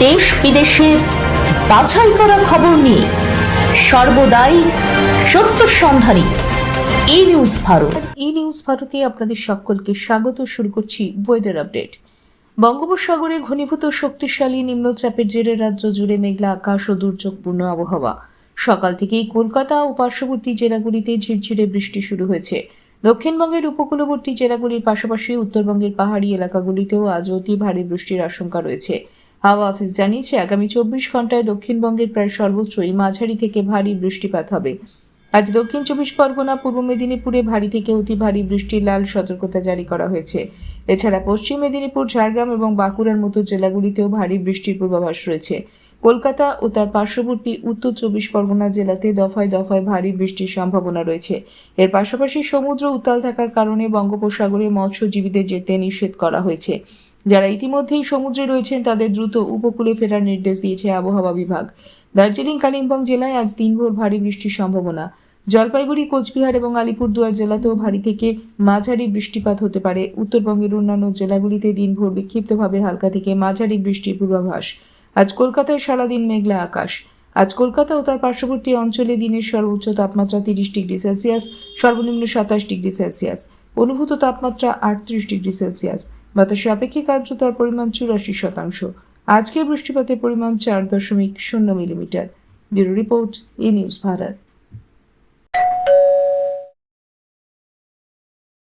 দেশ বিদেশের বাছাই করা খবর নিয়ে সর্বদাই সত্য সন্ধানী ই নিউজ ভারত। ই নিউজ ভারতে আপনাদের সকলকে স্বাগত। শুরু করছি ওয়েদার আপডেট। বঙ্গোপসাগরে ঘনীভূত শক্তিশালী নিম্নচাপের জেরে রাজ্য জুড়ে মেঘলা আকাশ ও দুর্যোগপূর্ণ আবহাওয়া। সকাল থেকেই কলকাতা ও পার্শ্ববর্তী জেলাগুলিতে ঝিরঝিরে বৃষ্টি শুরু হয়েছে। দক্ষিণবঙ্গের উপকূলবর্তী জেলাগুলির পাশাপাশি উত্তরবঙ্গের পাহাড়ি এলাকাগুলিতেও আজ অতি ভারী বৃষ্টির আশঙ্কা রয়েছে। হাওয়া অফিস জানিয়েছে, আগামী 24 ঘন্টায় দক্ষিণবঙ্গের প্রায় সর্বত্রই মাঝারি থেকে ভারী বৃষ্টিপাত হবে। আজ দক্ষিণ 24 পরগনা, পূর্ব মেদিনীপুরে ভারী থেকে অতি ভারী বৃষ্টির লাল সতর্কতা জারি করা হয়েছে। এছাড়া পশ্চিম মেদিনীপুর, ঝাড়গ্রাম এবং বাঁকুড়ার মতো জেলাগুলিতেও ভারী বৃষ্টির পূর্বাভাস রয়েছে। কলকাতা ও তার পার্শ্ববর্তী উত্তর 24 পরগনা জেলাতে দফায় দফায় ভারী বৃষ্টির সম্ভাবনা রয়েছে। এর পাশাপাশি সমুদ্র উত্তাল থাকার কারণে বঙ্গোপসাগরে মৎস্যজীবীদের যেতে নিষেধ করা হয়েছে। যারা ইতিমধ্যেই সমুদ্রে রয়েছেন তাদের দ্রুত উপকূলে ফেরার নির্দেশ দিয়েছে আবহাওয়া বিভাগ। দার্জিলিং, কালিম্পং জেলায় আজ দিনভর ভারী বৃষ্টির সম্ভাবনা। জলপাইগুড়ি, কোচবিহার এবং আলিপুরদুয়ার জেলাতেও ভারী থেকে মাঝারি বৃষ্টিপাত হতে পারে। উত্তরবঙ্গের অন্যান্য জেলাগুলিতে দিনভর বিক্ষিপ্তভাবে হালকা থেকে মাঝারি বৃষ্টির পূর্বাভাস। আজ কলকাতায় সারাদিন মেঘলা আকাশ। আজ কলকাতা ও তার পার্শ্ববর্তী অঞ্চলে দিনের সর্বোচ্চ তাপমাত্রা 30 ডিগ্রি সেলসিয়াস, সর্বনিম্ন 27 ডিগ্রি সেলসিয়াস, অনুভূত তাপমাত্রা 38 ডিগ্রি সেলসিয়াস। বাতাসে আপেক্ষিক আর্দ্রতার পরিমাণ 84%। আজকের বৃষ্টিপাতের পরিমাণ 4.0 মিলিমিটার। ব্যুরো রিপোর্ট, ই নিউজ ভারত।